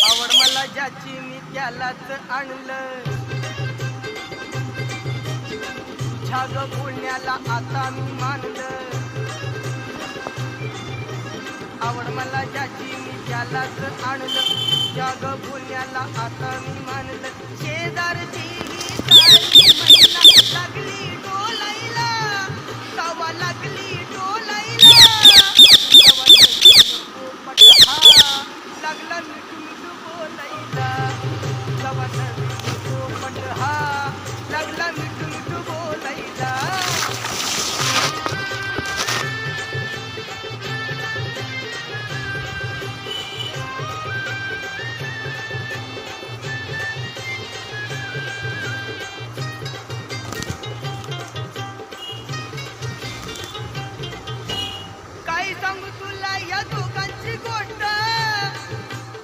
आवड मला ज्याची मी त्यालाच आणलं, तुझ्या ग बोलण्याला आता मी मानलं. आवड मला ज्याची मी त्यालाच आणलं, तुझ्या ग बोलण्याला आता मी मानलं. शेजारची ही काळी मैना लागली डोलायला, तवा लागली डोलायला, तवा नको पटहा लागला मिठू मिठू बोलायला, तवा नको पटहा